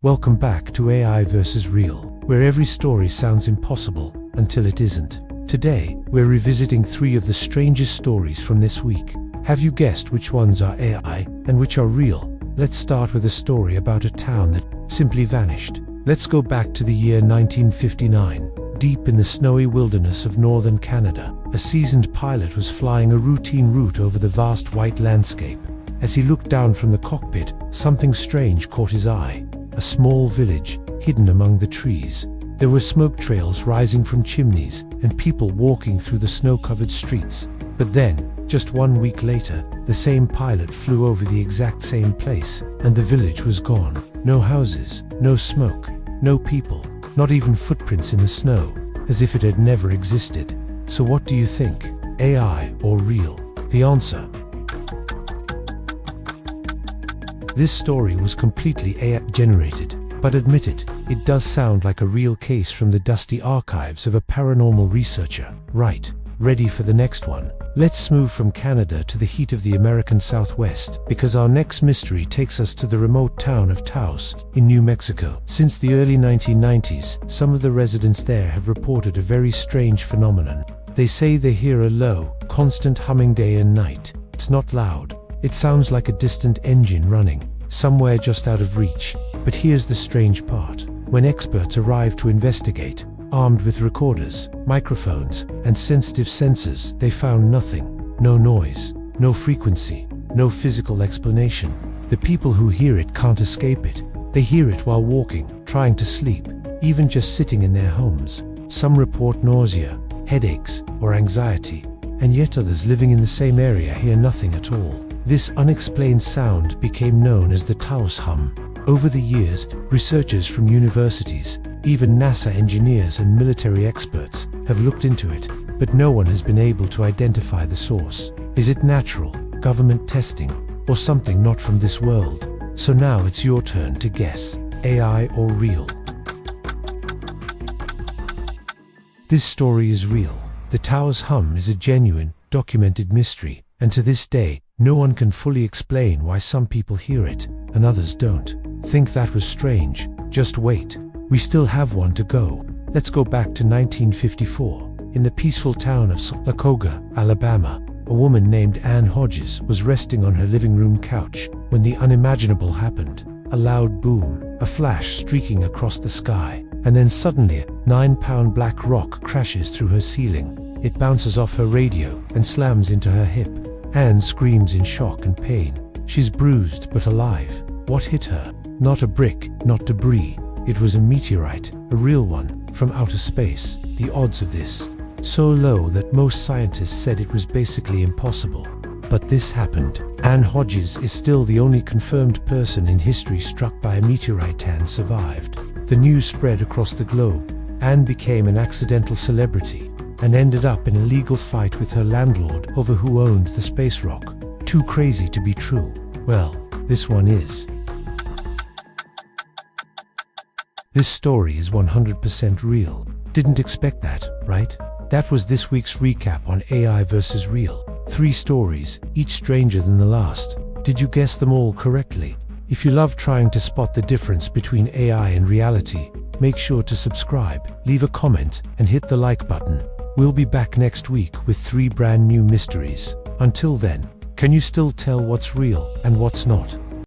Welcome back to AI vs. Real, where every story sounds impossible until it isn't. Today, we're revisiting 3 of the strangest stories from this week. Have you guessed which ones are AI and which are real? Let's start with a story about a town that simply vanished. Let's go back to the year 1959. Deep in the snowy wilderness of northern Canada, a seasoned pilot was flying a routine route over the vast white landscape. As he looked down from the cockpit, something strange caught his eye. A small village, hidden among the trees. There were smoke trails rising from chimneys, and people walking through the snow-covered streets. But then, just 1 week later, the same pilot flew over the exact same place, and the village was gone. No houses, no smoke, no people, not even footprints in the snow, as if it had never existed. So what do you think? AI or real? The answer: this story was completely AI-generated, but admit it, it does sound like a real case from the dusty archives of a paranormal researcher. Right, ready for the next one? Let's move from Canada to the heat of the American Southwest, because our next mystery takes us to the remote town of Taos, in New Mexico. Since the early 1990s, some of the residents there have reported a very strange phenomenon. They say they hear a low, constant humming day and night. It's not loud. It sounds like a distant engine running, somewhere just out of reach. But here's the strange part. When experts arrived to investigate, armed with recorders, microphones, and sensitive sensors, they found nothing. No noise, no frequency, no physical explanation. The people who hear it can't escape it. They hear it while walking, trying to sleep, even just sitting in their homes. Some report nausea, headaches, or anxiety, and yet others living in the same area hear nothing at all. This unexplained sound became known as the Taos hum. Over the years, researchers from universities, even NASA engineers and military experts, have looked into it, but no one has been able to identify the source. Is it natural, government testing, or something not from this world? So now it's your turn to guess. AI or real? This story is real. The Taos hum is a genuine, documented mystery, and to this day, no one can fully explain why some people hear it and others don't. Think that was strange? Just wait. We still have one to go. Let's go back to 1954. In the peaceful town of Saratoga, Alabama, a woman named Ann Hodges was resting on her living room couch when the unimaginable happened. A loud boom, a flash streaking across the sky, and then suddenly a 9-pound black rock crashes through her ceiling. It bounces off her radio and slams into her hip. Anne screams in shock and pain. She's bruised but alive. What hit her? Not a brick, not debris. It was a meteorite, a real one, from outer space. The odds of this, so low that most scientists said it was basically impossible. But this happened. Ann Hodges is still the only confirmed person in history struck by a meteorite and survived. The news spread across the globe. Anne became an accidental celebrity and ended up in a legal fight with her landlord over who owned the space rock. Too crazy to be true. Well, this one is. This story is 100% real. Didn't expect that, right? That was this week's recap on AI vs. Real. 3 stories, each stranger than the last. Did you guess them all correctly? If you love trying to spot the difference between AI and reality, make sure to subscribe, leave a comment, and hit the like button. We'll be back next week with 3 brand new mysteries. Until then, can you still tell what's real and what's not?